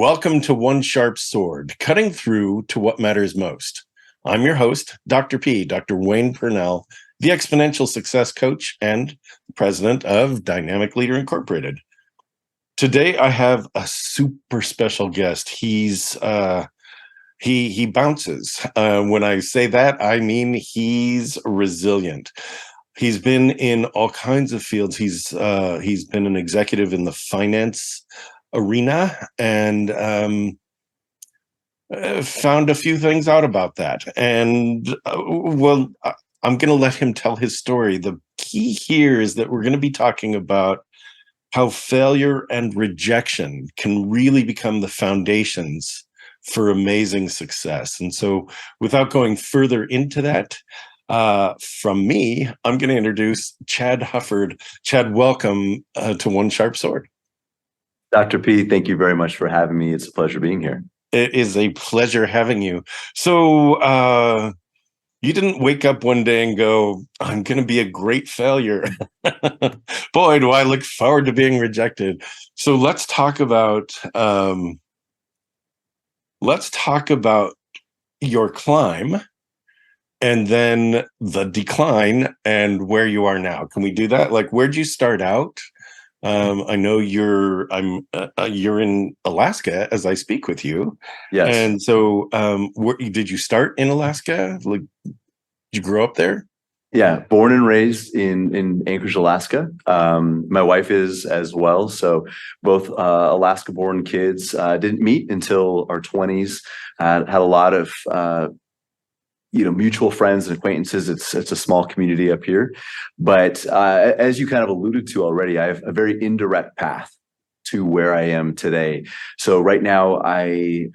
Welcome to One Sharp Sword, cutting through to what matters most. I'm your host, Dr. P, Dr. Wayne Pernell, the Exponential Success Coach and President of Dynamic Leader Incorporated. Today, I have a super special guest. He bounces. When I say that, I mean he's resilient. He's been in all kinds of fields. He's been an executive in the finance arena and found a few things out about that. And I'm going to let him tell his story. The key here is that we're going to be talking about how failure and rejection can really become the foundations for amazing success. And so without going further into that, from me, I'm going to introduce Chad Hufford. Chad, welcome to One Sharp Sword. Dr. P, thank you very much for having me. It's a pleasure being here. It is a pleasure having you. So you didn't wake up one day and go, I'm going to be a great failure. Boy, do I look forward to being rejected. So let's talk about your climb and then the decline and where you are now. Can we do that? Like, where'd you start out? I know you're in Alaska as I speak with you. Yes. And so, did you start in Alaska? Like, did you grow up there? Yeah, born and raised in Anchorage, Alaska. My wife is as well. So both Alaska-born kids didn't meet until our 20s. Had a lot of mutual friends and acquaintances. It's a small community up here, but as you kind of alluded to already, I have a very indirect path to where I am today. So right now, I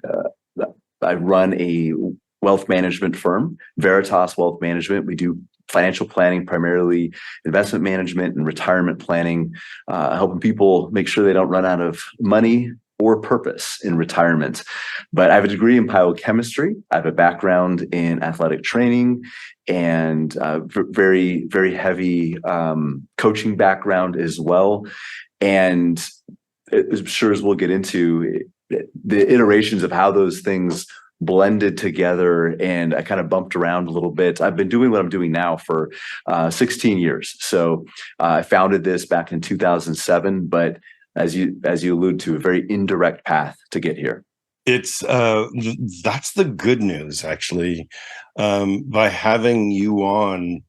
run a wealth management firm, Veritas Wealth Management. We do financial planning, primarily investment management and retirement planning, helping people make sure they don't run out of money or purpose in retirement. But I have a degree in biochemistry. I have a background in athletic training and very, very heavy coaching background as well. And as sure as we'll get into, the iterations of how those things blended together, and I kind of bumped around a little bit. I've been doing what I'm doing now for 16 years. So I founded this back in 2007, but as you allude to, a very indirect path to get here. It's that's the good news, actually. By having you on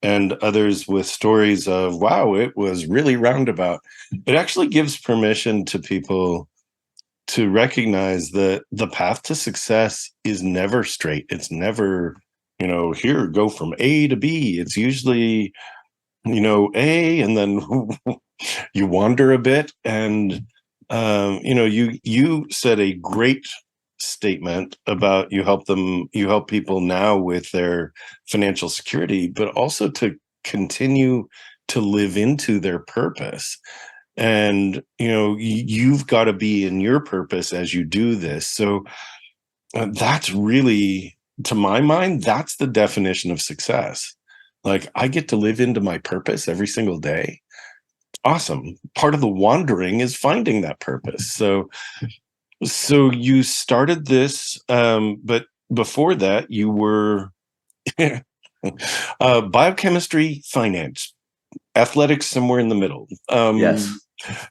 and others with stories of, wow, it was really roundabout. It actually gives permission to people to recognize that the path to success is never straight. It's never, here, go from A to B. It's usually, A, and then you wander a bit. And, you said a great statement about you help people now with their financial security, but also to continue to live into their purpose. And, you've got to be in your purpose as you do this. So that's really, to my mind, that's the definition of success. Like, I get to live into my purpose every single day. Awesome. Part of the wandering is finding that purpose. So you started this, but before that, you were biochemistry, finance, athletics, somewhere in the middle. Yes.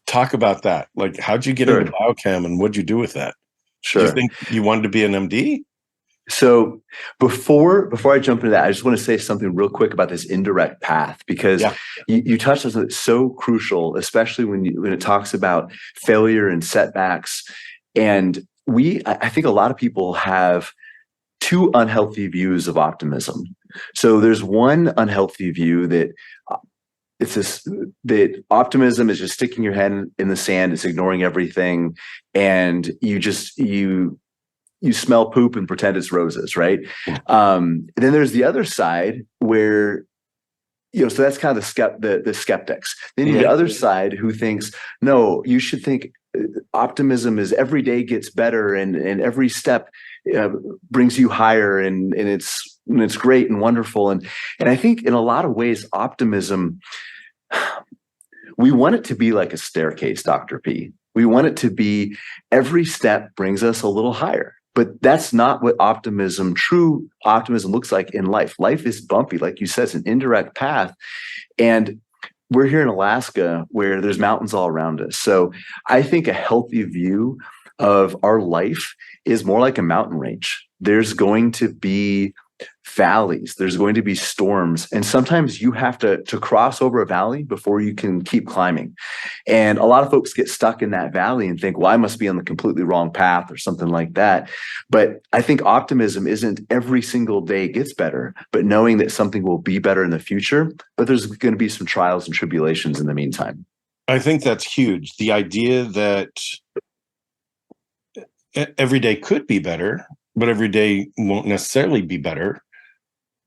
Talk about that. Like, how'd you get into biochem and what'd you do with that? Sure. Do you think you wanted to be an MD? So before I jump into that, I just want to say something real quick about this indirect path, because you touched on something that's so crucial, especially when it talks about failure and setbacks. And I think a lot of people have two unhealthy views of optimism. So there's one unhealthy view that that optimism is just sticking your head in the sand, it's ignoring everything, and you smell poop and pretend it's roses, right? And then there's the other side where, so that's kind of the skeptics. Then the other side who thinks, no, you should think optimism is every day gets better and every step brings you higher and it's great and wonderful. And I think in a lot of ways, optimism, we want it to be like a staircase, Dr. P. We want it to be every step brings us a little higher. But that's not what true optimism looks like in life. Life is bumpy. Like you said, it's an indirect path. And we're here in Alaska where there's mountains all around us. So I think a healthy view of our life is more like a mountain range. There's going to be valleys, there's going to be storms, and sometimes you have to cross over a valley before you can keep climbing. And a lot of folks get stuck in that valley and think, well, I must be on the completely wrong path or something like that. But I think optimism isn't every single day gets better, but knowing that something will be better in the future, but there's going to be some trials and tribulations in the meantime. I think that's huge. The idea that every day could be better, but every day won't necessarily be better.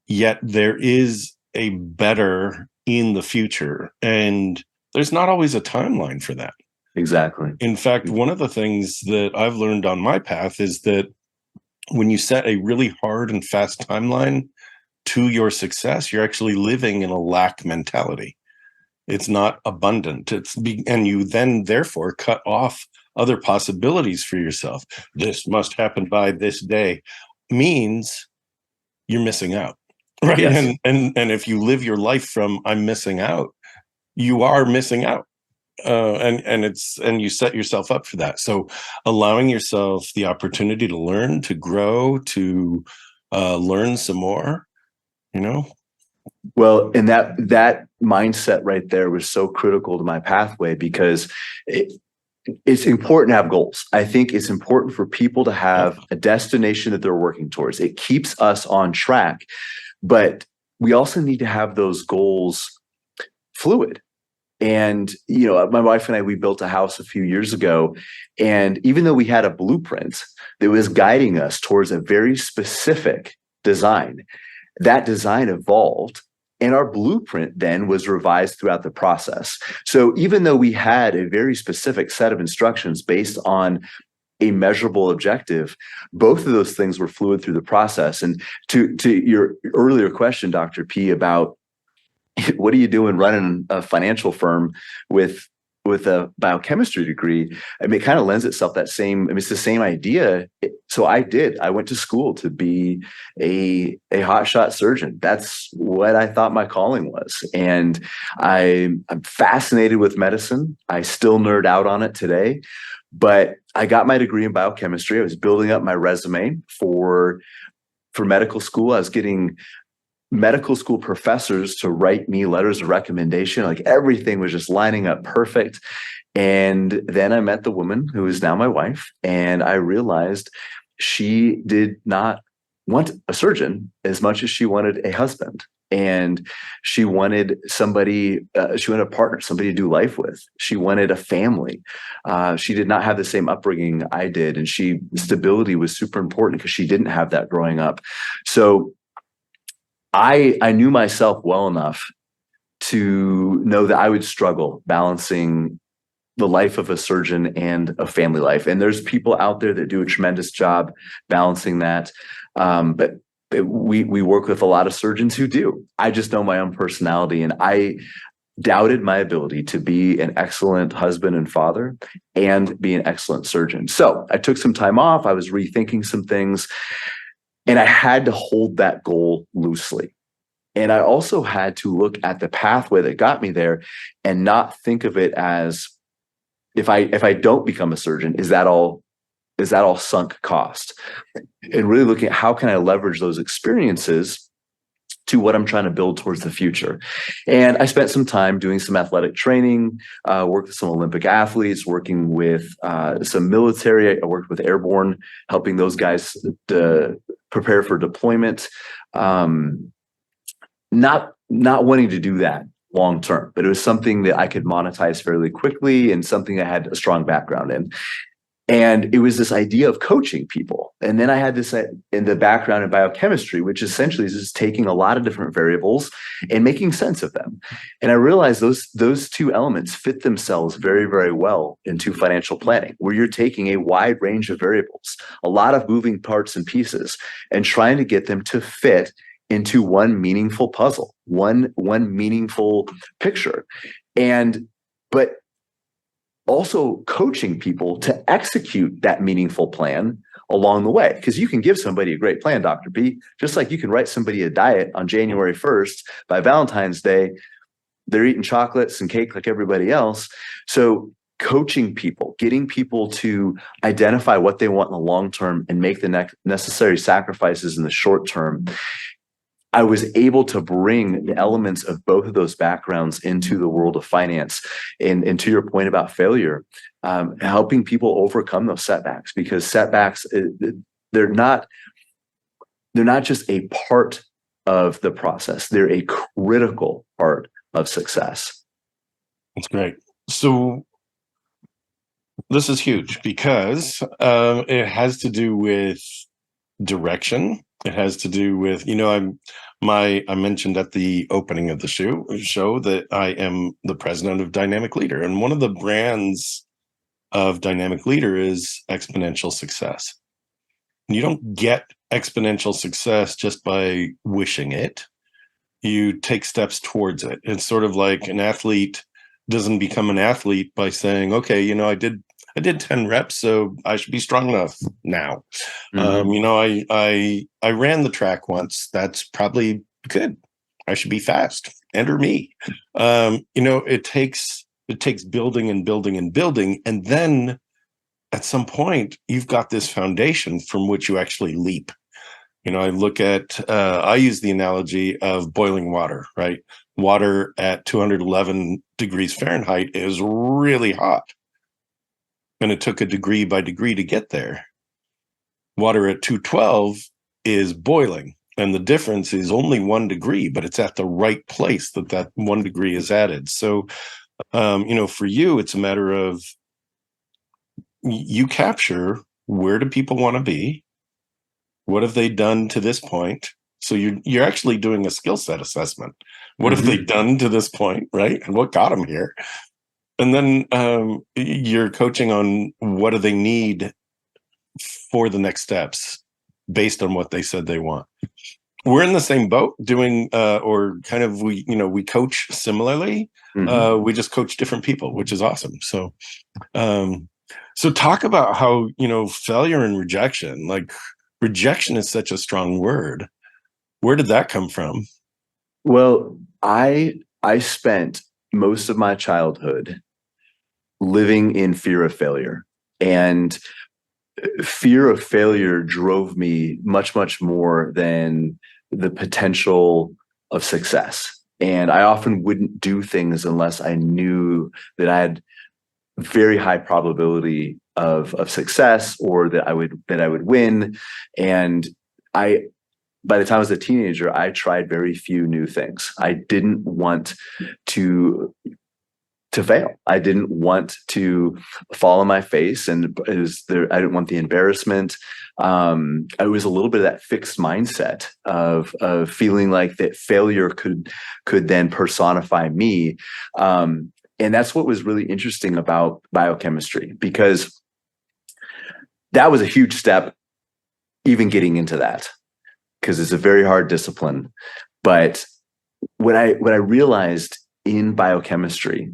Yet there is a better in the future. And there's not always a timeline for that. Exactly. In fact, one of the things that I've learned on my path is that when you set a really hard and fast timeline to your success, you're actually living in a lack mentality. It's not abundant. And you then therefore cut off other possibilities for yourself. This must happen by this day means you're missing out. Right. Yes. And if you live your life from I'm missing out, you are missing out. And you set yourself up for that. So allowing yourself the opportunity to learn, to grow, to learn some more, you know. Well, and that mindset right there was so critical to my pathway because it's important to have goals. I think it's important for people to have a destination that they're working towards. It keeps us on track, but we also need to have those goals fluid. And, my wife and I, we built a house a few years ago. And even though we had a blueprint that was guiding us towards a very specific design, that design evolved. And our blueprint then was revised throughout the process. So even though we had a very specific set of instructions based on a measurable objective, both of those things were fluid through the process. And to your earlier question, Dr. P, about what are you doing running a financial firm with a biochemistry degree? I mean, it kind of lends itself that same, it's the same idea. So I went to school to be a hotshot surgeon. That's what I thought my calling was. And I'm fascinated with medicine. I still nerd out on it today, but I got my degree in biochemistry. I was building up my resume for medical school. I was getting medical school professors to write me letters of recommendation. Like everything was just lining up perfect. And then I met the woman who is now my wife, and I realized she did not want a surgeon as much as she wanted a husband. And she wanted she wanted a partner, somebody to do life with. She wanted a family. She did not have the same upbringing I did. And stability was super important because she didn't have that growing up. So I knew myself well enough to know that I would struggle balancing the life of a surgeon and a family life. And there's people out there that do a tremendous job balancing that. But we work with a lot of surgeons who do. I just know my own personality, and I doubted my ability to be an excellent husband and father and be an excellent surgeon. So I took some time off. I was rethinking some things. And I had to hold that goal loosely. And I also had to look at the pathway that got me there and not think of it as, if I don't become a surgeon, is that all sunk cost? And really looking at how can I leverage those experiences to what I'm trying to build towards the future. And I spent some time doing some athletic training, worked with some Olympic athletes, working with some military. I worked with airborne, helping those guys to prepare for deployment. Not wanting to do that long term, but it was something that I could monetize fairly quickly and something I had a strong background in. And it was this idea of coaching people. And then I had this in the background in biochemistry, which essentially is just taking a lot of different variables and making sense of them. And I realized those two elements fit themselves very, very well into financial planning, where you're taking a wide range of variables, a lot of moving parts and pieces, and trying to get them to fit into one meaningful puzzle, one meaningful picture. But also coaching people to execute that meaningful plan along the way. Because you can give somebody a great plan, Dr. P, just like you can write somebody a diet on January 1st. By Valentine's Day, they're eating chocolates and cake like everybody else. So coaching people, getting people to identify what they want in the long term and make the necessary sacrifices in the short term. I was able to bring the elements of both of those backgrounds into the world of finance. And to your point about failure, helping people overcome those setbacks, because setbacks, they're not just a part of the process. They're a critical part of success. That's great. So this is huge because it has to do with direction. It has to do with, I mentioned at the opening of the show that I am the president of Dynamic Leader. And one of the brands of Dynamic Leader is exponential success. You don't get exponential success just by wishing it. You take steps towards it. It's sort of like an athlete doesn't become an athlete by saying, okay, I did 10 reps, so I should be strong enough now. I ran the track once. That's probably good. I should be fast. Enter me. It takes building and building and building. And then at some point, you've got this foundation from which you actually leap. I use the analogy of boiling water, right? Water at 211 degrees Fahrenheit is really hot. And it took a degree by degree to get there. Water at 212 is boiling. And the difference is only 1 degree, but it's at the right place that 1 degree is added. So, for you, it's a matter of you capture, where do people want to be? What have they done to this point? So you're actually doing a skill set assessment. What have they done to this point, right? And what got them here? And then you're coaching on what do they need for the next steps based on what they said they want. We're in the same boat doing, we coach similarly. We just coach different people, which is awesome. So, so talk about how, failure and rejection, like rejection is such a strong word. Where did that come from? Well, I spent most of my childhood living in fear of failure, and fear of failure drove me much, much more than the potential of success. And I often wouldn't do things unless I knew that I had very high probability of success, or that I would win. And by the time I was a teenager, I tried very few new things. I didn't want to fail. I didn't want to fall on my face, and I didn't want the embarrassment. I was a little bit of that fixed mindset of feeling like that failure could then personify me. And that's what was really interesting about biochemistry, because that was a huge step, even getting into that, because it's a very hard discipline. But what I realized in biochemistry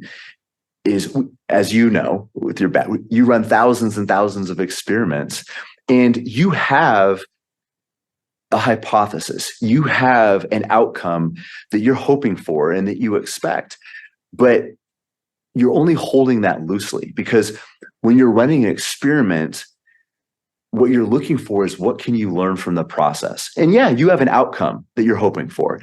is, as you know, with your you run thousands and thousands of experiments, and you have a hypothesis, you have an outcome that you're hoping for and that you expect, but you're only holding that loosely, because when you're running an experiment, what you're looking for is, what can you learn from the process? And yeah, you have an outcome that you're hoping for,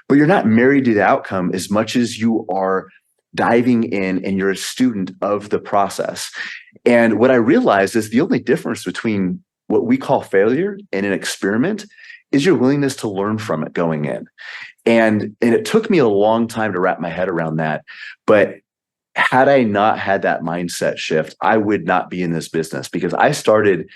but you're not married to the outcome as much as you are diving in, and you're a student of the process. And what I realized is the only difference between what we call failure and an experiment is your willingness to learn from it going in. And it took me a long time to wrap my head around that. But had I not had that mindset shift, I would not be in this business, because I started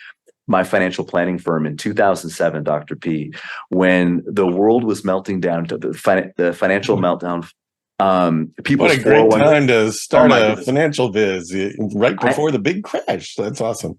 my financial planning firm in 2007, Dr. P, when the world was melting down to the financial meltdown. What a great time to start a financial biz, right before the big crash. That's awesome.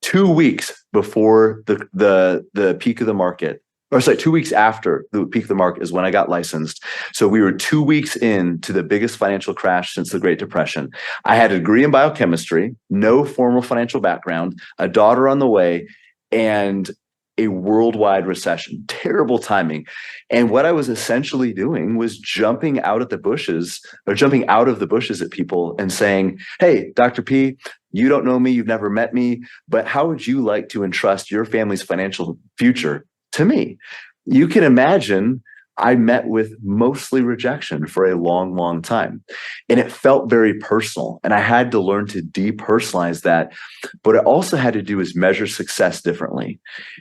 2 weeks before the peak of the market, or sorry, 2 weeks after the peak of the market is when I got licensed. So we were 2 weeks into the biggest financial crash since the Great Depression. I had a degree in biochemistry, no formal financial background, a daughter on the way, and a worldwide recession. Terrible timing. And what I was essentially doing was jumping out of the bushes at people and saying, "Hey, Dr. P, you don't know me, you've never met me, but how would you like to entrust your family's financial future to me?" You can imagine I met with mostly rejection for a long, long time. And it felt very personal. And I had to learn to depersonalize that. But I also had to do is measure success differently.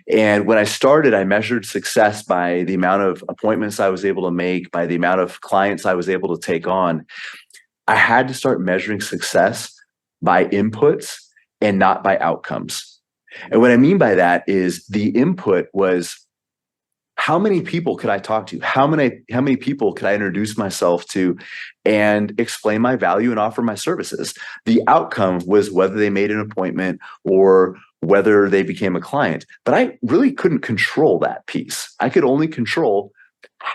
And when I started, I measured success by the amount of appointments I was able to make, by the amount of clients I was able to take on. I had to start measuring success by inputs and not by outcomes. And what I mean by that is the input was, how many people could I talk to? How many people could I introduce myself to and explain my value and offer my services? The outcome was whether they made an appointment or whether they became a client. But I really couldn't control that piece. I could only control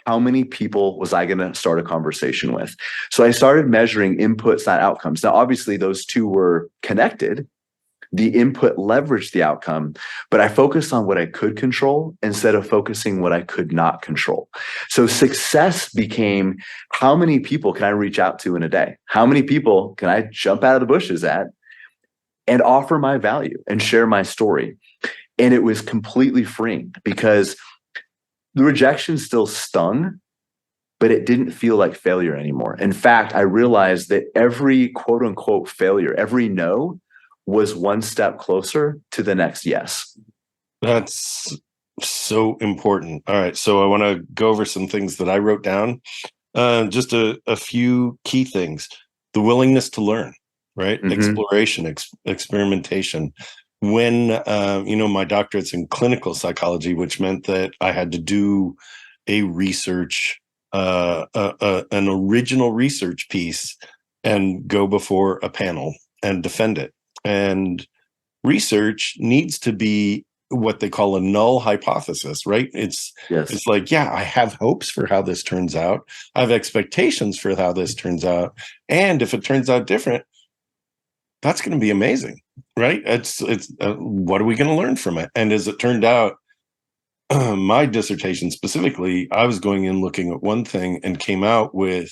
how many people was I going to start a conversation with. So I started measuring inputs, not outcomes. Now, obviously, those two were connected. The input leveraged the outcome, but I focused on what I could control instead of focusing what I could not control. So success became, how many people can I reach out to in a day? How many people can I jump out of the bushes at and offer my value and share my story? And it was completely freeing because the rejection still stung, but it didn't feel like failure anymore. In fact, I realized that every quote unquote failure, every no, was one step closer to the next yes. That's so important. All right. So I want to go over some things that I wrote down. Just a few key things. The willingness to learn, right? Mm-hmm. Exploration, experimentation. When, my doctorate's in clinical psychology, which meant that I had to do a research, an original research piece and go before a panel and defend it. And research needs to be what they call a null hypothesis, right? It's like, yeah, I have hopes for how this turns out. I have expectations for how this turns out. And if it turns out different, that's going to be amazing, right? It's what are we going to learn from it? And as it turned out, my dissertation specifically, I was going in looking at one thing and came out with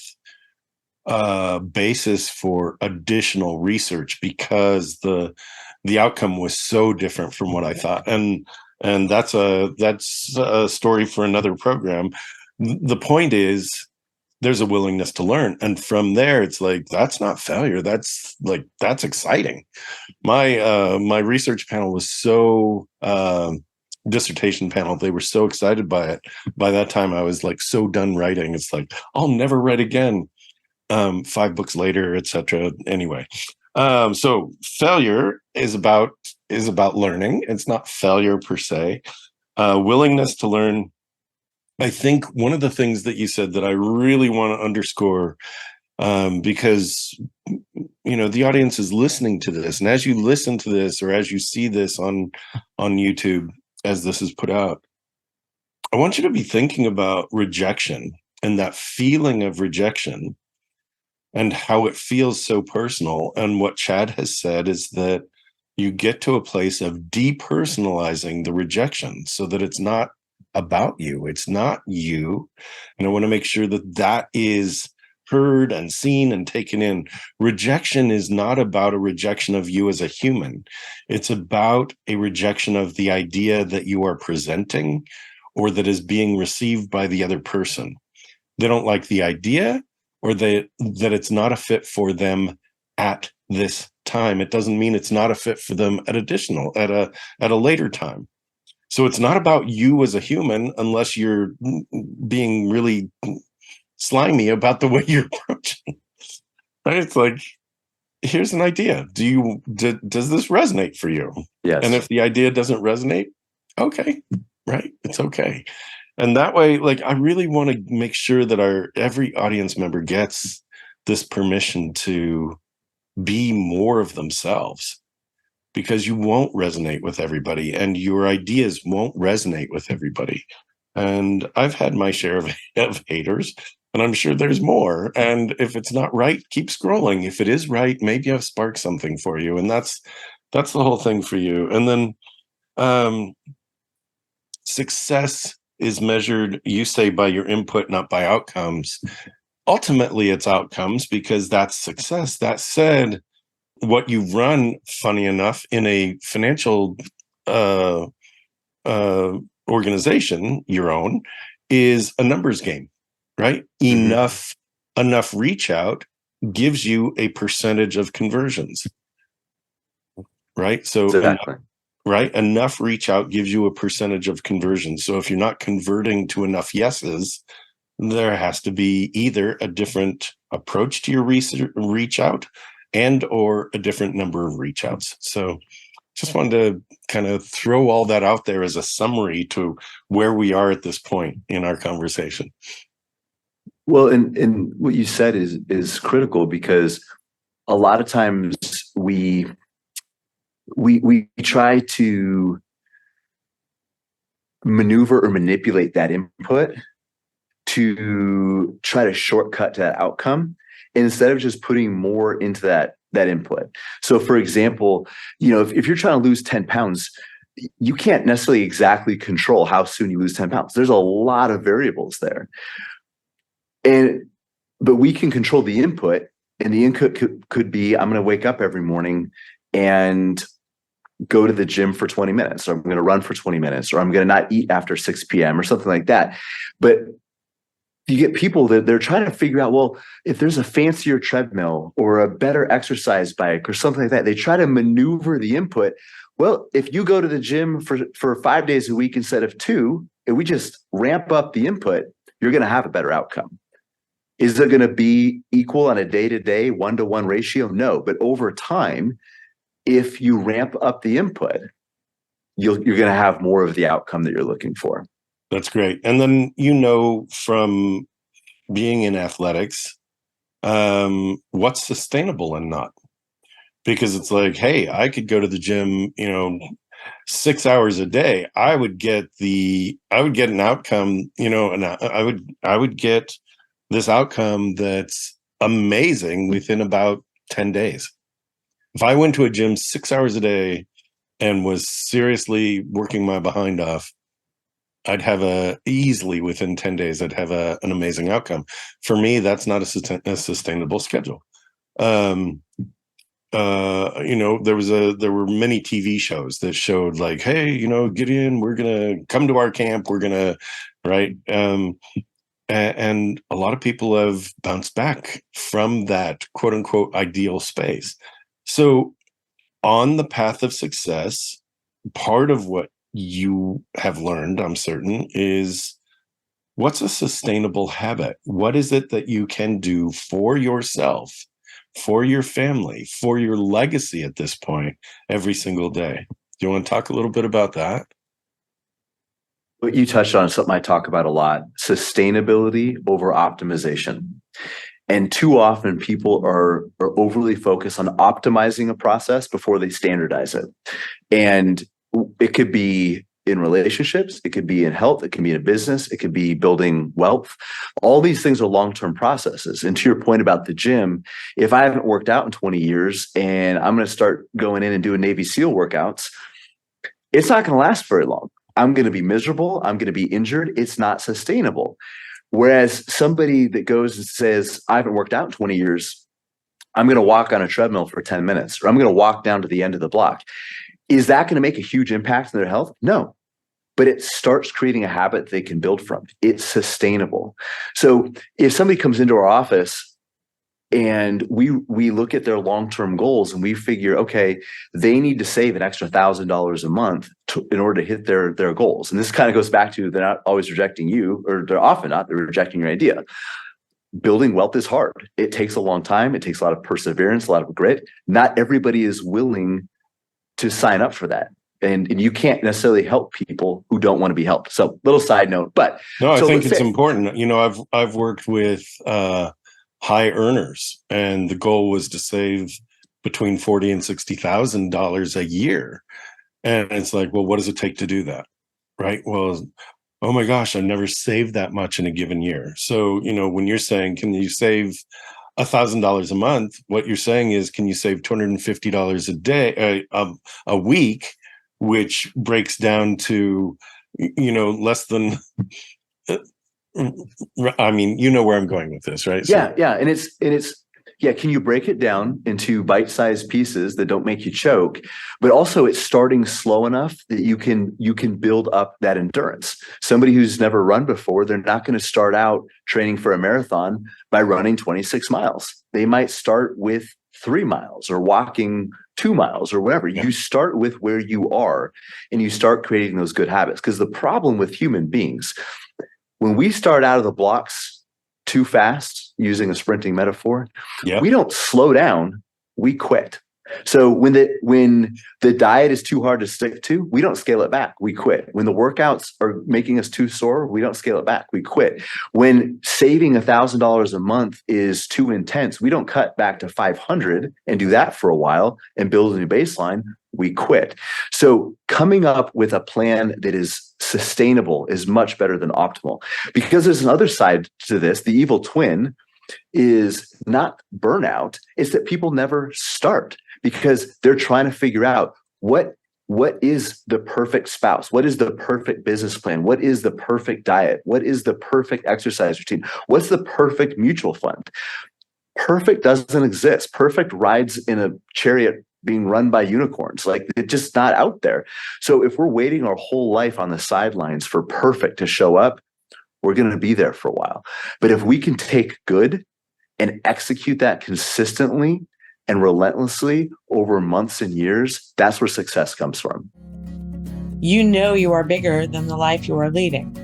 basis for additional research because the outcome was so different from what I thought. And that's a story for another program. The point is there's a willingness to learn. And from there, it's like, that's not failure. That's exciting. My research panel was so, dissertation panel, they were so excited by it. By that time, I was like so done writing. It's like, I'll never write again. 5 books later, etc. Anyway, so failure is about learning. It's not failure per se. Willingness to learn. I think one of the things that you said that I really want to underscore, because the audience is listening to this, and as you listen to this or as you see this on YouTube as this is put out, I want you to be thinking about rejection and that feeling of rejection and how it feels so personal. And what Chad has said is that you get to a place of depersonalizing the rejection so that it's not about you. It's not you. And I want to make sure that that is heard and seen and taken in. Rejection is not about a rejection of you as a human. It's about a rejection of the idea that you are presenting or that is being received by the other person. They don't like the idea, or that it's not a fit for them at this time. It doesn't mean it's not a fit for them at a later time. So it's not about you as a human unless you're being really slimy about the way you're approaching. Right? It's like, here's an idea. Does this resonate for you? Yes. And if the idea doesn't resonate, okay, right? It's okay. And that way, I really want to make sure that every audience member gets this permission to be more of themselves, because you won't resonate with everybody and your ideas won't resonate with everybody. And I've had my share of haters, and I'm sure there's more. And if it's not right, keep scrolling. If it is right, maybe I've sparked something for you. And that's the whole thing for you. And then um, success is measured, you say, by your input, not by outcomes. Ultimately, it's outcomes because that's success. That said, what you run, funny enough, in a financial uh, uh, organization, your own, is a numbers game, right? Mhm. Enough reach out gives you a percentage of conversions, right? So Exactly. enough reach out gives you a percentage of conversions. So if you're not converting to enough yeses, there has to be either a different approach to your reach out and or a different number of reach outs. So just wanted to kind of throw all that out there as a summary to where we are at this point in our conversation. Well, and what you said is critical because a lot of times we try to maneuver or manipulate that input to try to shortcut to that outcome instead of just putting more into that input. So for example, if you're trying to lose 10 pounds, you can't necessarily exactly control how soon you lose 10 pounds. There's a lot of variables there. And but we can control the input, and the input could be I'm going to wake up every morning and go to the gym for 20 minutes, or I'm going to run for 20 minutes, or I'm going to not eat after 6 p.m. or something like that. But you get people that they're trying to figure out, well, if there's a fancier treadmill or a better exercise bike or something like that, they try to maneuver the input. Well, if you go to the gym for 5 days a week instead of 2, and we just ramp up the input, you're going to have a better outcome. Is it going to be equal on a day-to-day 1-to-1 ratio? No, but over time, if you ramp up the input, you're going to have more of the outcome that you're looking for. That's great. And then, from being in athletics, what's sustainable and not. Because it's like, hey, I could go to the gym, 6 hours a day. I would get an outcome, and I would get this outcome that's amazing within about 10 days. If I went to a gym 6 hours a day and was seriously working my behind off, I'd have easily within 10 days, I'd have an amazing outcome. For me, that's not a sustainable schedule. Um, there were many TV shows that showed like, hey, get in, we're gonna come to our camp, we're gonna, right. And a lot of people have bounced back from that quote unquote ideal space. So on the path of success, part of what you have learned, I'm certain, is what's a sustainable habit? What is it that you can do for yourself, for your family, for your legacy at this point every single day? Do you want to talk a little bit about that? What you touched on is something I talk about a lot: sustainability over optimization. And too often people are overly focused on optimizing a process before they standardize it. And it could be in relationships, it could be in health, it can be in a business, it could be building wealth. All these things are long-term processes. And to your point about the gym, if I haven't worked out in 20 years and I'm going to start going in and doing Navy SEAL workouts, it's not going to last very long. I'm going to be miserable. I'm going to be injured. It's not sustainable. Whereas somebody that goes and says, I haven't worked out in 20 years, I'm going to walk on a treadmill for 10 minutes, or I'm going to walk down to the end of the block. Is that going to make a huge impact on their health? No, but it starts creating a habit they can build from. It's sustainable. So if somebody comes into our office and we look at their long-term goals and we figure, okay, they need to save an extra $1,000 a month in order to hit their goals. And this kind of goes back to, they're not always rejecting you, or they're often not, they're rejecting your idea. Building wealth is hard. It takes a long time. It takes a lot of perseverance, a lot of grit. Not everybody is willing to sign up for that. And you can't necessarily help people who don't want to be helped. So little side note, but No, I so think let's it's say, important. I've worked with high earners, and the goal was to save between $40,000 and $60,000 a year. And it's like, well, what does it take to do that? Right. Well, oh my gosh, I've never saved that much in a given year. So, when you're saying, can you save $1,000 a month? What you're saying is, can you save $250 a day, a week, which breaks down to, less than, I mean, you know where I'm going with this, right? So, Yeah. Yeah. Can you break it down into bite-sized pieces that don't make you choke, but also it's starting slow enough that you can build up that endurance. Somebody who's never run before, they're not going to start out training for a marathon by running 26 miles. They might start with 3 miles or walking 2 miles or whatever. yeah, You start with where you are and you start creating those good habits. Because the problem with human beings, when we start out of the blocks too fast, using a sprinting metaphor, yeah, we don't slow down, we quit. So when the diet is too hard to stick to, we don't scale it back, we quit. When the workouts are making us too sore, we don't scale it back, we quit. When saving $1,000 a month is too intense, we don't cut back to 500 and do that for a while and build a new baseline, we quit. So coming up with a plan that is sustainable is much better than optimal, because there's another side to this. The evil twin is not burnout, it's that people never start because they're trying to figure out what is the perfect spouse, what is the perfect business plan, what is the perfect diet, what is the perfect exercise routine, what's the perfect mutual fund. Perfect doesn't exist. Perfect rides in a chariot being run by unicorns. Like, it's just not out there. So if we're waiting our whole life on the sidelines for perfect to show up, we're going to be there for a while. But if we can take good and execute that consistently and relentlessly over months and years, that's where success comes from. You know you are bigger than the life you are leading.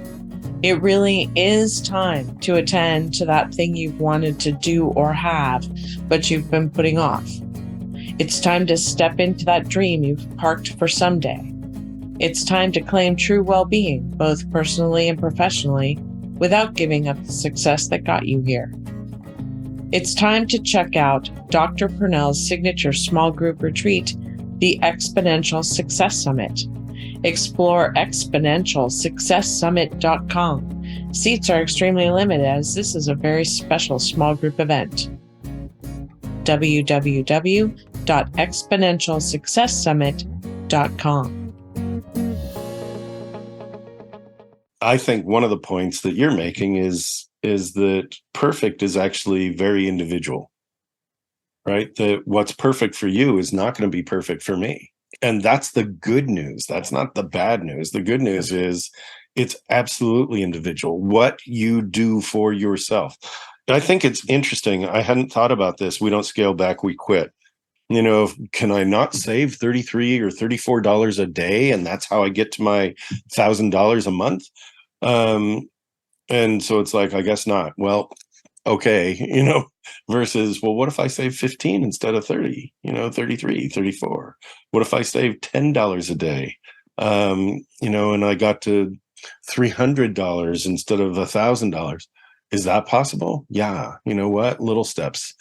It really is time to attend to that thing you've wanted to do or have, but you've been putting off. It's time to step into that dream you've parked for someday. It's time to claim true well-being, both personally and professionally, without giving up the success that got you here. It's time to check out Dr. Pernell's signature small group retreat, the Exponential Success Summit. Explore exponentialsuccesssummit.com. Seats are extremely limited as this is a very special small group event. www.exponentialsuccesssummit.com. I think one of the points that you're making is that perfect is actually very individual, right? That what's perfect for you is not going to be perfect for me. And that's the good news. That's not the bad news. The good news is it's absolutely individual, what you do for yourself. I think it's interesting. I hadn't thought about this. We don't scale back, we quit. Can I not save $33 or $34 a day? And that's how I get to my $1,000 a month. And so it's like, I guess not. Well, okay, versus, well, what if I save 15 instead of 30, 33, 34? What if I save $10 a day? And I got to $300 instead of $1,000. Is that possible? Yeah. You know what? Little steps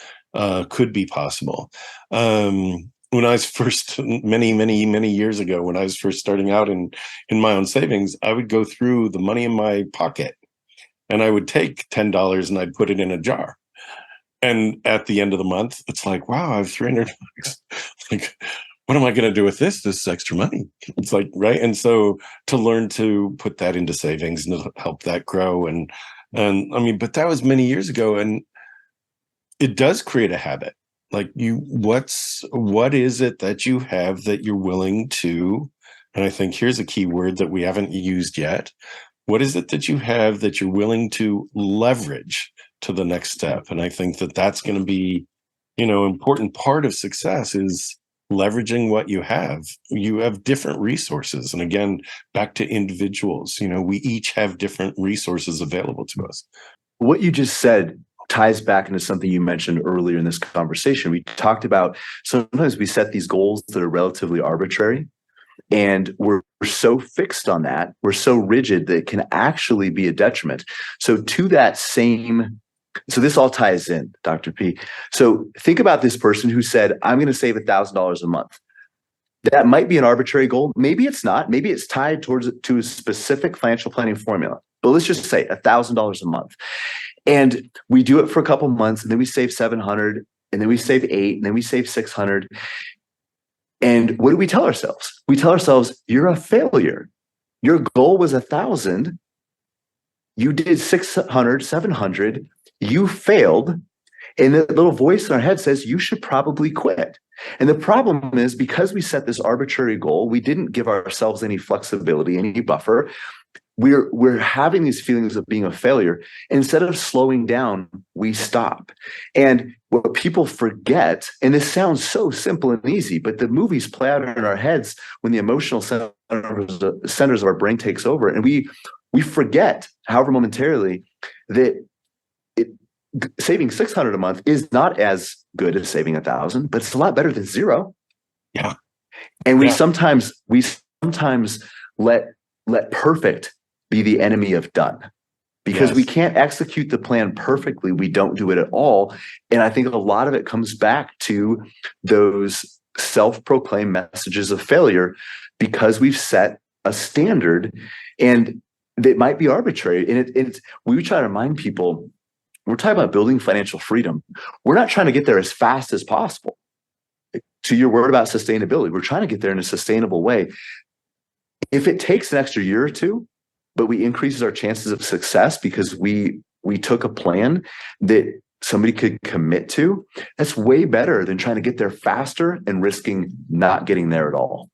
could be possible. When I was first, many years ago, when I was first starting out in my own savings, I would go through the money in my pocket and I would take $10 and I'd put it in a jar. And at the end of the month, it's like, wow, I have $300. Like, what am I going to do with this extra money? It's like, right. And so to learn to put that into savings and to help that grow. And I mean, but that was many years ago. And it does create a habit. Like what is it that you have that you're willing to, and I think here's a key word that we haven't used yet. What is it that you have that you're willing to leverage to the next step? And I think that that's going to be, important part of success is leveraging what you have. You have different resources. And again, back to individuals, we each have different resources available to us. What you just said ties back into something you mentioned earlier in this conversation. We talked about sometimes we set these goals that are relatively arbitrary, and we're so fixed on that, we're so rigid that it can actually be a detriment. So this all ties in, Dr. P. So think about this person who said, I'm going to save $1,000 a month. That might be an arbitrary goal. Maybe it's not. Maybe it's tied to a specific financial planning formula. But let's just say $1,000 a month. And we do it for a couple months, and then we save 700, and then we save 8, and then we save 600. And what do we tell ourselves? We tell ourselves, you're a failure. Your goal was 1,000. You did 600, 700. You failed. And the little voice in our head says, you should probably quit. And the problem is, because we set this arbitrary goal, we didn't give ourselves any flexibility, any buffer. We're having these feelings of being a failure. Instead of slowing down, we stop. And what people forget, and this sounds so simple and easy, but the movies play out in our heads when the emotional centers of our brain takes over. And we forget, however momentarily, that saving 600 a month is not as good as saving 1,000, but it's a lot better than zero. Yeah. And we sometimes let perfect be the enemy of done, because we can't execute the plan perfectly. We don't do it at all. And I think a lot of it comes back to those self-proclaimed messages of failure, because we've set a standard, and that might be arbitrary. And we try to remind people, we're talking about building financial freedom. We're not trying to get there as fast as possible. To your word about sustainability, we're trying to get there in a sustainable way. If it takes an extra year or two, but we increases our chances of success because we took a plan that somebody could commit to, that's way better than trying to get there faster and risking not getting there at all.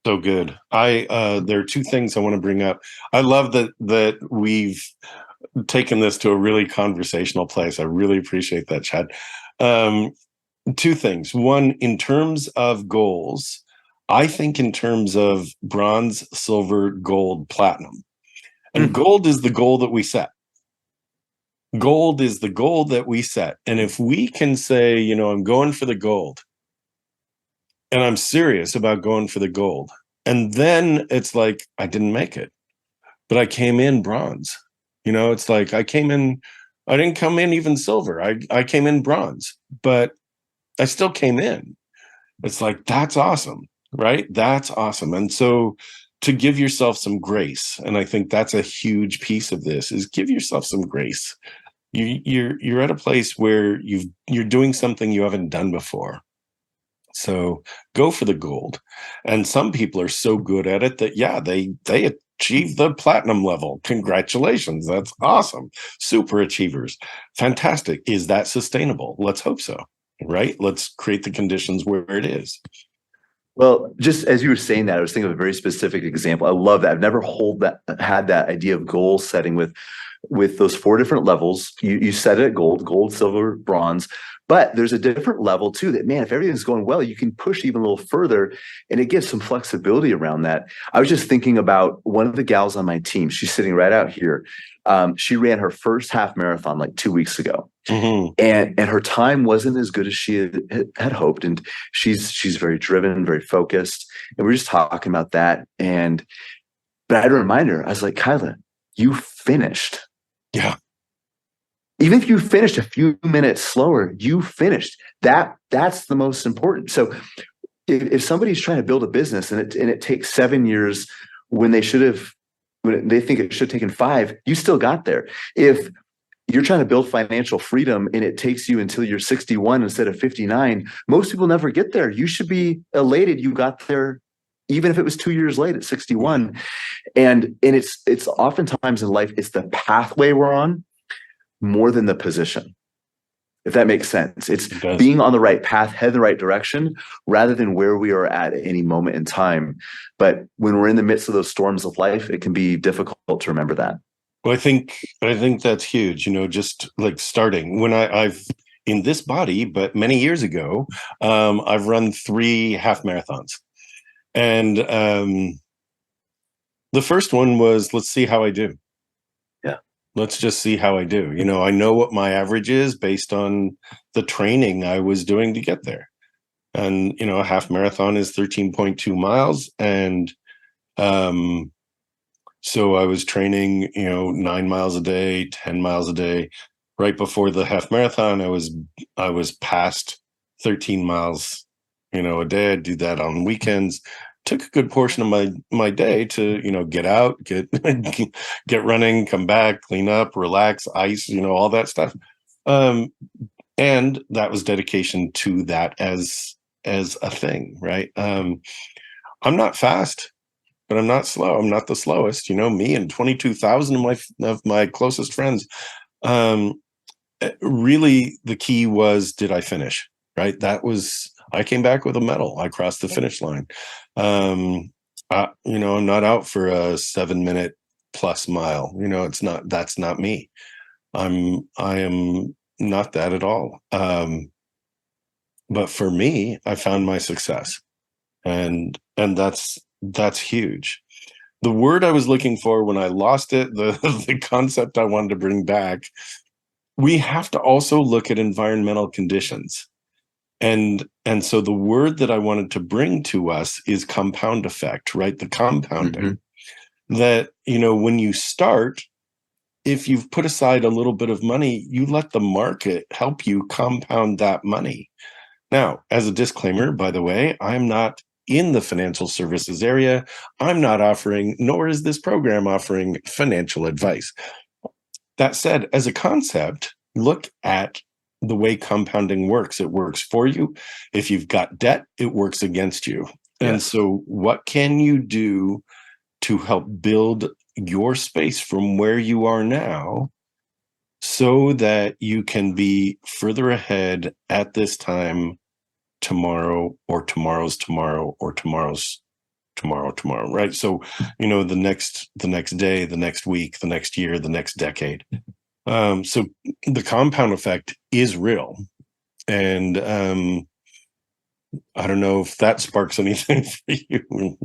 So good. There are two things I want to bring up. I love that we've taken this to a really conversational place. I really appreciate that, Chad. Two things. One, in terms of goals, I think in terms of bronze, silver, gold, platinum. And gold is the goal that we set. Gold is the goal that we set. And if we can say, I'm going for the gold, and I'm serious about going for the gold, and then it's like, I didn't make it, but I came in bronze. It's like I didn't come in even silver. I came in bronze, but I still came in. It's like, that's awesome, right? That's awesome. And so to give yourself some grace, and I think that's a huge piece of this, is give yourself some grace. You're at a place where you're doing something you haven't done before. So go for the gold. And some people are so good at it that, they achieve the platinum level. Congratulations. That's awesome. Super achievers. Fantastic. Is that sustainable? Let's hope so, right? Let's create the conditions where it is. Well, just as you were saying that, I was thinking of a very specific example. I love that. I've never had that idea of goal setting with those 4 different levels. You set it at gold, silver, bronze. But there's a different level too that, man, if everything's going well, you can push even a little further, and it gives some flexibility around that. I was just thinking about one of the gals on my team. She's sitting right out here. She ran her first half marathon like 2 weeks ago. Mm-hmm. And her time wasn't as good as she had hoped. And she's very driven, very focused. And we were just talking about that. But I had to remind her, I was like, Kyla, you finished. Yeah. Even if you finished a few minutes slower, you finished. That's the most important. So if somebody's trying to build a business and it takes 7 years when they think it should have taken 5, you still got there. If you're trying to build financial freedom and it takes you until you're 61 instead of 59, most people never get there. You should be elated you got there, even if it was 2 years late at 61. And it's oftentimes in life, it's the pathway we're on more than the position, if that makes sense. It's being on the right path, head in the right direction, rather than where we are at any moment in time. But when we're in the midst of those storms of life, it can be difficult to remember that. Well, I think that's huge. Just like starting when I've in this body, but many years ago, I've run 3 half marathons, and the first one was, let's see how I do. Let's just see how I do. I know what my average is based on the training I was doing to get there. And, a half marathon is 13.2 miles. And so I was training, 9 miles a day, 10 miles a day. Right before the half marathon, I was past 13 miles a day. I'd do that on weekends. Took a good portion of my day to, get out, get get running, come back, clean up, relax, ice, all that stuff. Um, and that was dedication to that as a thing, right? I'm not fast, but I'm not slow. I'm not the slowest. Me and 22,000 of my closest friends. Um, Really, the key was, did I finish? Right. I came back with a medal. I crossed the finish line. I'm not out for a 7 minute plus mile. That's not me. I am not that at all. But for me, I found my success, and that's huge. The word I was looking for when I lost it, the the concept I wanted to bring back, we have to also look at environmental conditions. And so the word that I wanted to bring to us is compound effect, right? The compounding that, when you start, if you've put aside a little bit of money, you let the market help you compound that money. Now, as a disclaimer, by the way, I'm not in the financial services area. I'm not offering, nor is this program offering financial advice. That said, as a concept, look at the way compounding works. It works for you. If you've got debt, it works against you. And Yes. so, what can you do to help build your space from where you are now so that you can be further ahead at this time tomorrow, or tomorrow's tomorrow, or tomorrow's tomorrow, right? So, the next day, the next week, the next year, the next decade. So the compound effect is real. And I don't know if that sparks anything for you.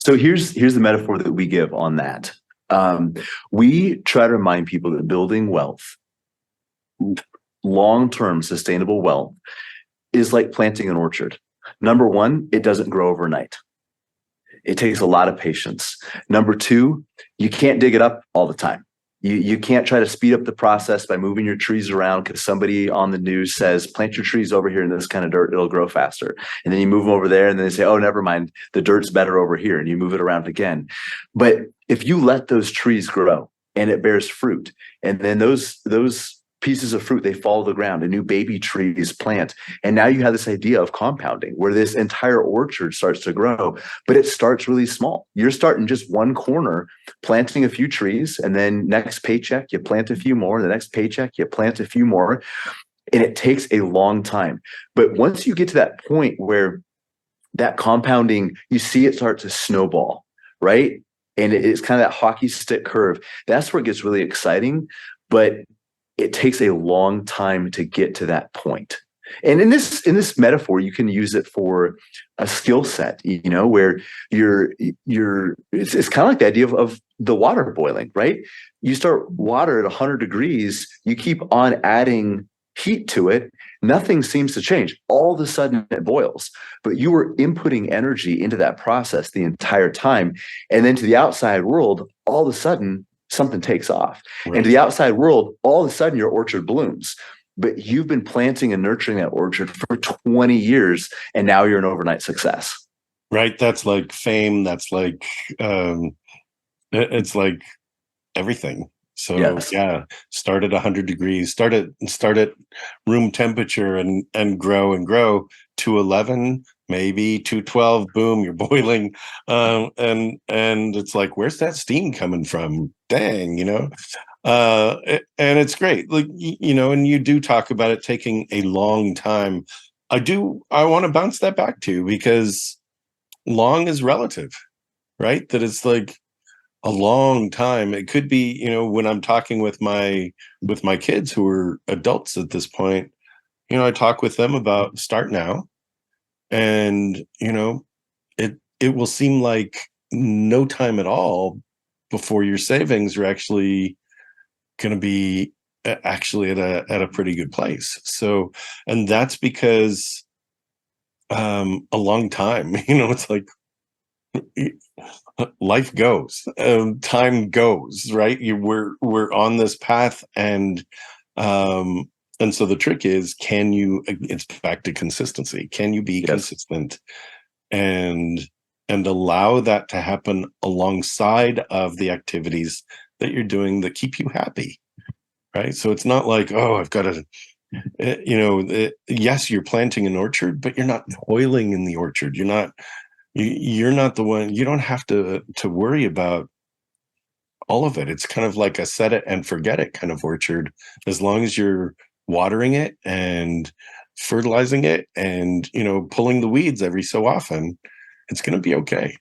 So here's the metaphor that we give on that. We try to remind people that building wealth, long-term sustainable wealth, is like planting an orchard. Number one, it doesn't grow overnight. It takes a lot of patience. Number two, you can't dig it up all the time. You can't try to speed up the process by moving your trees around because somebody on the news says, plant your trees over here in this kind of dirt, it'll grow faster. And then you move them over there and then they say, oh, never mind, the dirt's better over here. And you move it around again. But if you let those trees grow and it bears fruit, and then those pieces of fruit, they fall to the ground, a new baby trees plant. And now you have this idea of compounding where this entire orchard starts to grow, but it starts really small. You're starting just one corner, planting a few trees, and then next paycheck, you plant a few more. The next paycheck, you plant a few more. And it takes a long time. But once you get to that point where that compounding, you see it start to snowball, right? And it's kind of that hockey stick curve. That's where it gets really exciting. But it takes a long time to get to that point. And in this metaphor, you can use it for a skill set, where it's kind of like the idea of the water boiling, right? You start water at 100 degrees, you keep on adding heat to it, nothing seems to change. All of a sudden it boils, but you were inputting energy into that process the entire time. And then to the outside world, all of a sudden something takes off. Right. And to the outside world, all of a sudden your orchard blooms. But you've been planting and nurturing that orchard for 20 years, and now you're an overnight success. Right. That's like fame. That's like, it's like everything. So yes. Yeah, start at 100 degrees, start at room temperature and grow to 11, maybe 212, boom, you're boiling. And it's like, where's that steam coming from? Dang, and it's great. Like, and you do talk about it taking a long time. I want to bounce that back to you because long is relative, right? That it's like a long time. It could be, when I'm talking with my kids who are adults at this point, I talk with them about start now. And, it will seem like no time at all before your savings are actually going to be actually at a pretty good place. So, and that's because a long time, it's like life goes, time goes, right? We're on this path, and And so the trick is, it's back to consistency. Can you be Yes. consistent and allow that to happen alongside of the activities that you're doing that keep you happy, right? So it's not like, oh, I've got to, yes, you're planting an orchard, but you're not toiling in the orchard. You're not the one. You don't have to worry about all of it. It's kind of like a set it and forget it kind of orchard. As long as you're watering it and fertilizing it and, pulling the weeds every so often, it's going to be okay.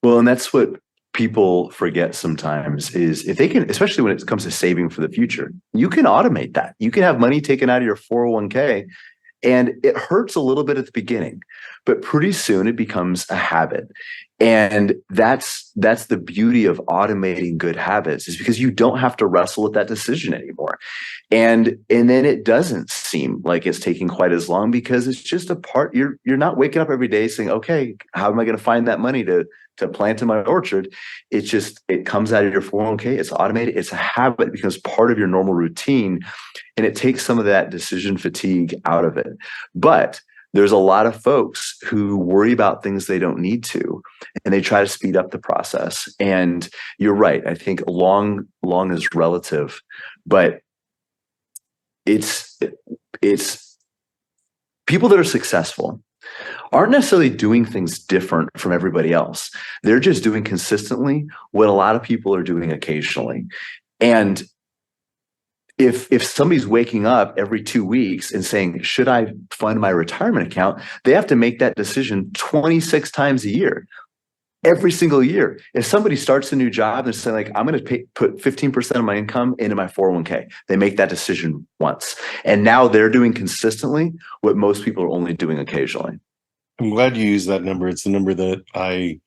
Well, and that's what people forget sometimes is if they can, especially when it comes to saving for the future, you can automate that. You can have money taken out of your 401k. And it hurts a little bit at the beginning, but pretty soon it becomes a habit. And that's the beauty of automating good habits, is because you don't have to wrestle with that decision anymore. And then it doesn't seem like it's taking quite as long, because it's just a part. You're not waking up every day saying, okay, how am I going to find that money to plant in my orchard? It comes out of your 401k. It's automated. It's a habit. It becomes part of your normal routine. And it takes some of that decision fatigue out of it. But there's a lot of folks who worry about things they don't need to, and they try to speed up the process. And you're right. I think long is relative, but it's people that are successful aren't necessarily doing things different from everybody else. They're just doing consistently what a lot of people are doing occasionally. And if somebody's waking up every 2 weeks and saying, should I fund my retirement account? They have to make that decision 26 times a year, every single year. If somebody starts a new job and saying, like, I'm going to put 15% of my income into my 401k, they make that decision once. And now they're doing consistently what most people are only doing occasionally. I'm glad you used that number. It's the number that I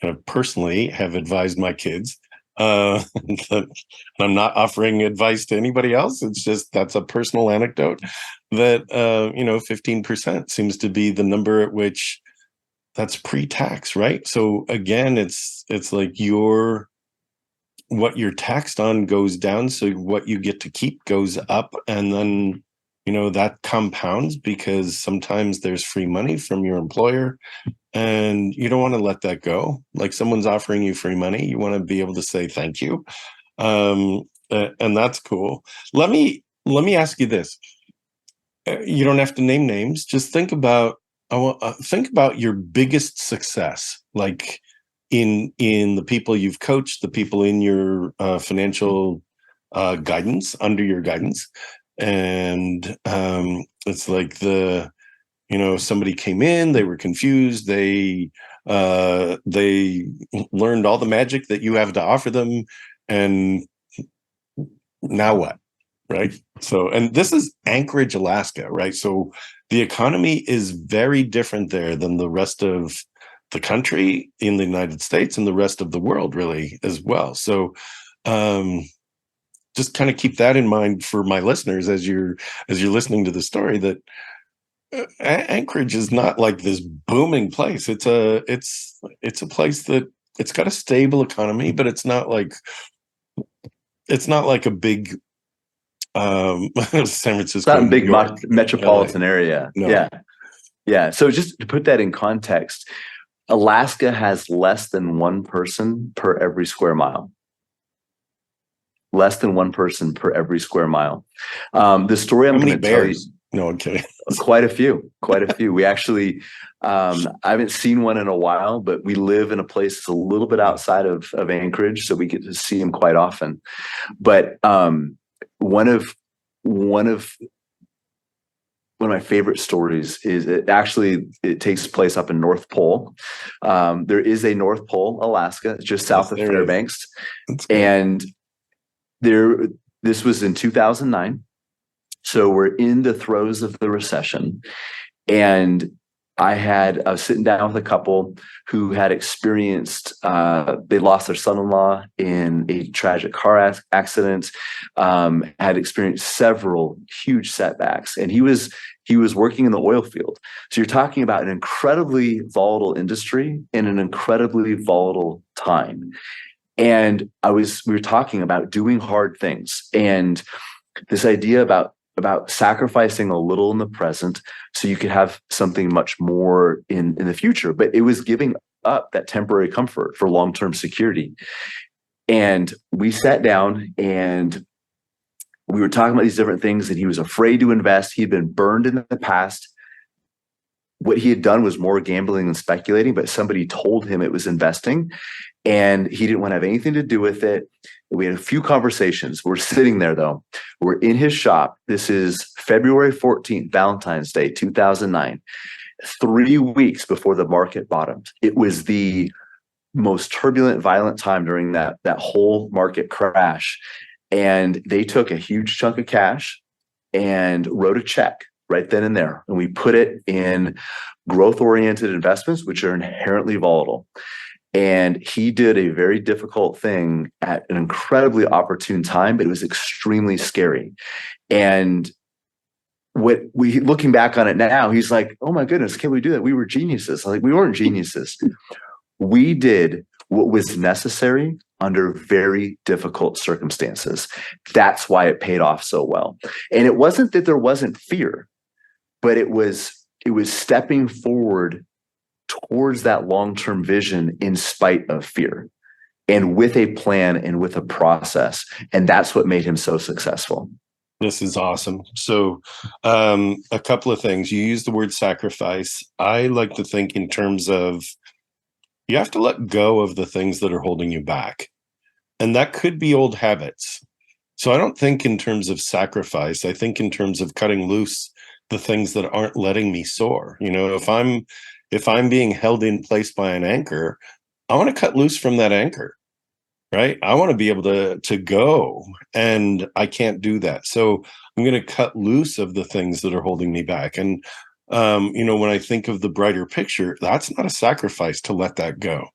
kind of personally have advised my kids. I'm not offering advice to anybody else. It's just, that's a personal anecdote that 15% seems to be the number at which that's pre-tax, right? So again, it's like what you're taxed on goes down, so what you get to keep goes up, and then that compounds, because sometimes there's free money from your employer. And you don't want to let that go. Like, someone's offering you free money, you want to be able to say thank you, and that's cool. Let me ask you this. You don't have to name names. Just think about your biggest success, like in the people you've coached, the people in your financial guidance, under your guidance, and it's like somebody came in, they were confused, they learned all the magic that you have to offer them, and now what, right? So, and this is Anchorage, Alaska, right? So the economy is very different there than the rest of the country in the United States and the rest of the world, really, as well. So just kind of keep that in mind for my listeners as you're listening to the story, that Anchorage is not like this booming place. It's a place that it's got a stable economy, but it's not like a big San Francisco. It's not a big metropolitan area. No. Yeah. So just to put that in context, Alaska has less than one person per every square mile. Less than one person per every square mile. The story I'm going to tell you. No, I'm kidding. Quite a few. We actually, I haven't seen one in a while, but we live in a place that's a little bit outside of Anchorage, so we get to see them quite often. But one of my favorite stories is it takes place up in North Pole. There is a North Pole, Alaska, just south of Fairbanks, and this was in 2009. So we're in the throes of the recession, and I was sitting down with a couple who had experienced, they lost their son-in-law in a tragic car accident, had experienced several huge setbacks, and he was working in the oil field. So you're talking about an incredibly volatile industry in an incredibly volatile time. And we were talking about doing hard things, and this idea about about sacrificing a little in the present so you could have something much more in the future. But it was giving up that temporary comfort for long-term security. And we sat down and we were talking about these different things, and he was afraid to invest. He'd been burned in the past. What he had done was more gambling than speculating, but somebody told him it was investing, and he didn't want to have anything to do with it. We had a few conversations. We're sitting there, though. We're in his shop. This is February 14th, Valentine's Day, 2009, 3 weeks before the market bottomed. It was the most turbulent, violent time during that whole market crash. And they took a huge chunk of cash and wrote a check right then and there. And we put it in growth-oriented investments, which are inherently volatile. And he did a very difficult thing at an incredibly opportune time, but it was extremely scary. And looking back on it now, he's like, oh my goodness, can we do that? We were geniuses. Like, we weren't geniuses. We did what was necessary under very difficult circumstances. That's why it paid off so well. And it wasn't that there wasn't fear, but it was stepping forward towards that long-term vision in spite of fear, and with a plan and with a process. And that's what made him so successful. This is awesome. So a couple of things. You use the word sacrifice. I like to think in terms of, you have to let go of the things that are holding you back. And that could be old habits. So I don't think in terms of sacrifice. I think in terms of cutting loose the things that aren't letting me soar. You know, if I'm being held in place by an anchor, I want to cut loose from that anchor, right? I want to be able to go, and I can't do that. So I'm going to cut loose of the things that are holding me back. And when I think of the brighter picture, that's not a sacrifice to let that go.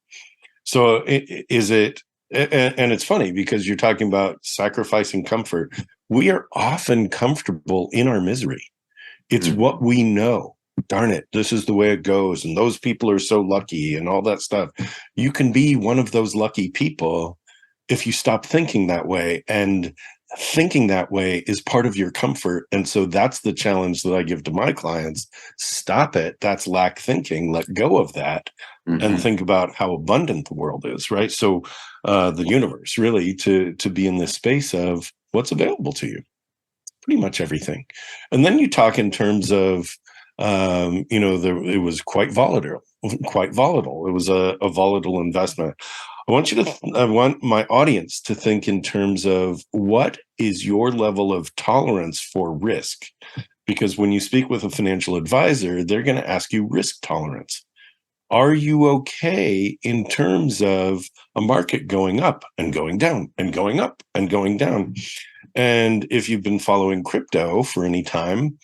So is it, and it's funny because you're talking about sacrificing comfort. We are often comfortable in our misery. It's what we know. Darn it, this is the way it goes. And those people are so lucky and all that stuff. You can be one of those lucky people if you stop thinking that way. And thinking that way is part of your comfort. And so that's the challenge that I give to my clients. Stop it. That's lack thinking. Let go of that and think about how abundant the world is, right? So the universe, really, to be in this space of what's available to you. Pretty much everything. And then you talk in terms of, it was quite volatile. It was a volatile investment. I want my audience to think in terms of, what is your level of tolerance for risk? Because when you speak with a financial advisor, they're going to ask you risk tolerance. Are you okay in terms of a market going up and going down and going up and going down? And if you've been following crypto for any time,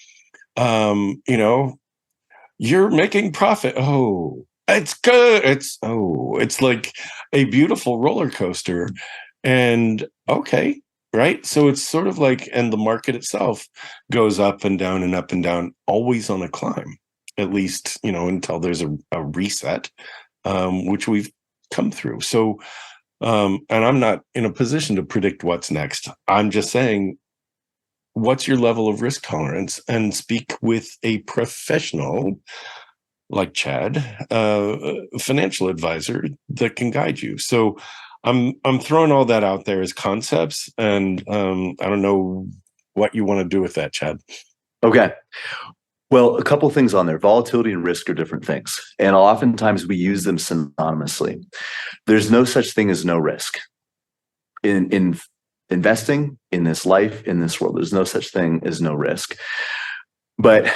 you're making profit. Oh, it's good. It's like a beautiful roller coaster. And okay, right? So it's sort of like, and the market itself goes up and down and up and down, always on a climb, at least, until there's a reset, which we've come through. So, and I'm not in a position to predict what's next. I'm just saying, what's your level of risk tolerance? And speak with a professional like Chad, financial advisor that can guide you. So I'm throwing all that out there as concepts, and I don't know what you want to do with that, Chad. Okay. Well, a couple of things on there. Volatility and risk are different things, and oftentimes we use them synonymously. There's no such thing as no risk. In investing, in this life, in this world, there's no such thing as no risk. But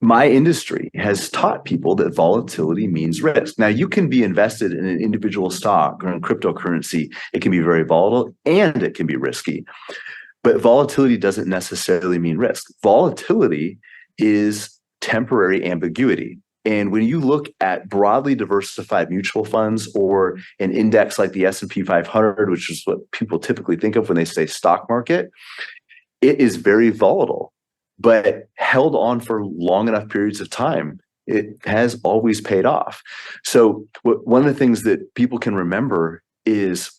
my industry has taught people that volatility means risk. Now, you can be invested in an individual stock or in cryptocurrency. It can be very volatile and it can be risky. But volatility doesn't necessarily mean risk. Volatility is temporary ambiguity. And when you look at broadly diversified mutual funds or an index like the S&P 500, which is what people typically think of when they say stock market, it is very volatile, but held on for long enough periods of time, it has always paid off. So one of the things that people can remember is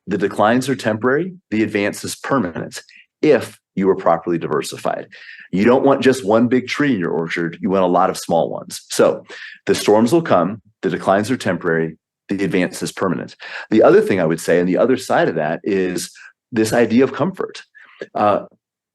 the declines are temporary, the advance is permanent, if you are properly diversified. You don't want just one big tree in your orchard. You want a lot of small ones. So the storms will come. The declines are temporary. The advance is permanent. The other thing I would say, and the other side of that, is this idea of comfort.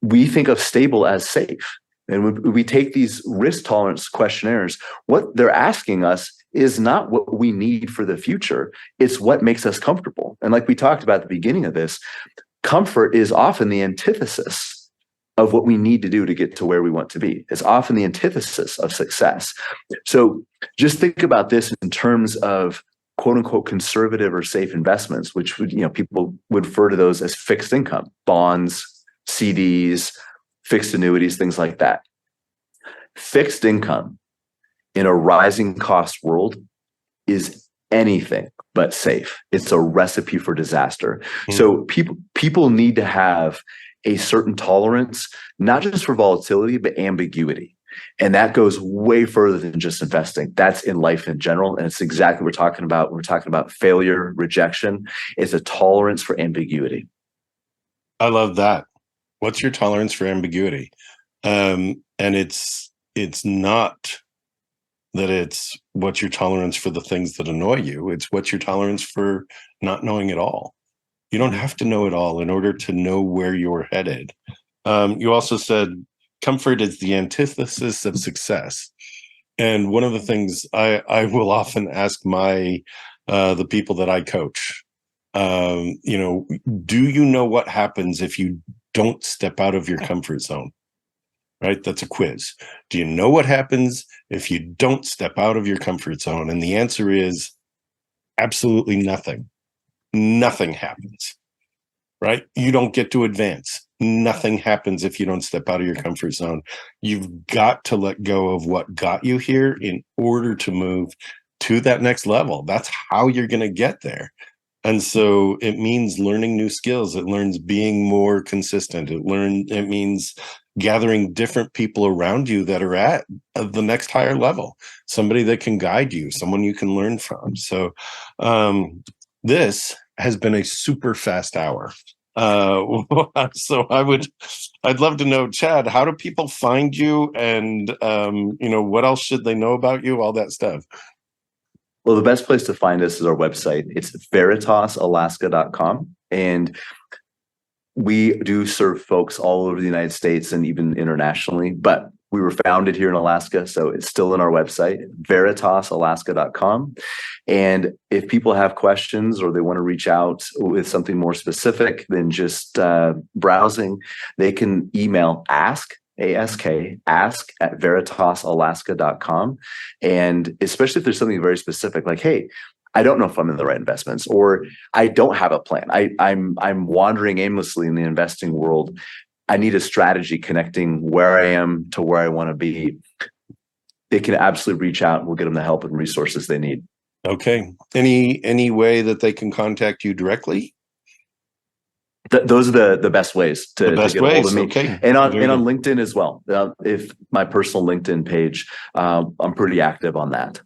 We think of stable as safe. And when we take these risk tolerance questionnaires, what they're asking us is not what we need for the future. It's what makes us comfortable. And like we talked about at the beginning of this, comfort is often the antithesis of what we need to do to get to where we want to be. It's often the antithesis of success. So just think about this in terms of quote unquote conservative or safe investments, which would, people would refer to those as fixed income, bonds, CDs, fixed annuities, things like that. Fixed income in a rising cost world is anything but safe. It's a recipe for disaster. So people need to have a certain tolerance, not just for volatility, but ambiguity. And that goes way further than just investing. That's in life in general. And it's exactly what we're talking about. We're talking about failure, rejection. It's a tolerance for ambiguity. I love that. What's your tolerance for ambiguity? And it's not that it's what's your tolerance for the things that annoy you. It's what's your tolerance for not knowing it all. You don't have to know it all in order to know where you're headed. You also said comfort is the antithesis of success. And one of the things I will often ask the people that I coach, do you know what happens if you don't step out of your comfort zone? Right? That's a quiz. Do you know what happens if you don't step out of your comfort zone? And the answer is absolutely nothing. Nothing happens, right? You don't get to advance. Nothing happens if you don't step out of your comfort zone. You've got to let go of what got you here in order to move to that next level. That's how you're going to get there. And so it means learning new skills. It learns being more consistent. It means gathering different people around you that are at the next higher level, somebody that can guide you, someone you can learn from. So this has been a super fast hour. So I'd love to know, Chad, how do people find you, and what else should they know about you, all that stuff? Well, the best place to find us is our website. It's veritasalaska.com. And we do serve folks all over the United States and even internationally, but we were founded here in Alaska, so it's still in our website, veritasalaska.com. And if people have questions or they want to reach out with something more specific than just browsing, they can email ask at veritasalaska.com. And especially if there's something very specific, like, hey, I don't know if I'm in the right investments, or I don't have a plan. I'm wandering aimlessly in the investing world. I need a strategy connecting where I am to where I want to be. They can absolutely reach out, and we'll get them the help and resources they need. Okay. Any way that they can contact you directly? Those are the best ways to get a hold of me. Okay. And on LinkedIn as well. If my personal LinkedIn page, I'm pretty active on that.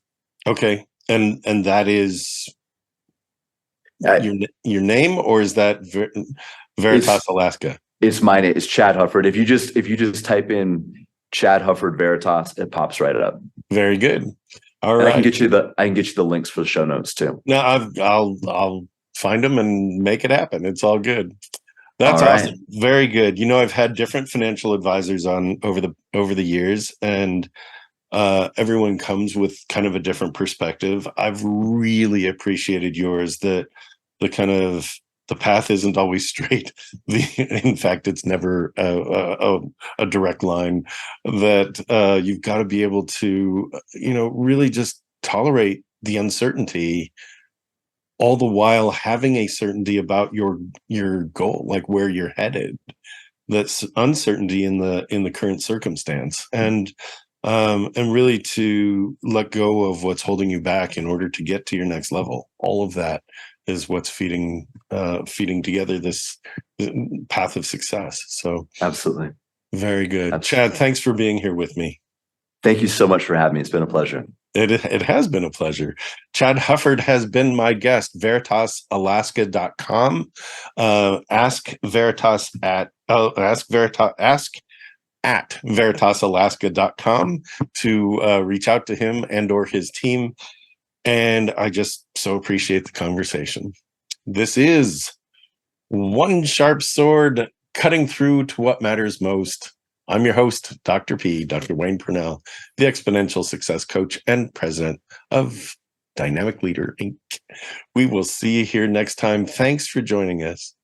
Okay. And that is your name, or is that Veritas Alaska? It's my name. It's Chad Hufford. If you just type in Chad Hufford Veritas, it pops right up. Very good. All right. I can get you the links for the show notes too. No, I'll find them and make it happen. It's all good. That's awesome. Very good. I've had different financial advisors on over the years, and everyone comes with kind of a different perspective. I've really appreciated yours, that the path isn't always straight. In fact, it's never a direct line. That you've got to be able to, really just tolerate the uncertainty, all the while having a certainty about your goal, like where you're headed. That's uncertainty in the current circumstance, and really to let go of what's holding you back in order to get to your next level. All of that is what's feeding together this path of success. So absolutely. Very good. Absolutely. Chad, thanks for being here with me. Thank you so much for having me. It's been a pleasure. It has been a pleasure. Chad Hufford has been my guest. VeritasAlaska.com. Ask Veritas at veritasalaska.com to reach out to him and or his team. And I just so appreciate the conversation. This is One Sharp Sword, cutting through to what matters most. I'm your host, Dr. Wayne Pernell, the Exponential Success Coach and President of Dynamic Leader Inc. We will see you here next time. Thanks for joining us.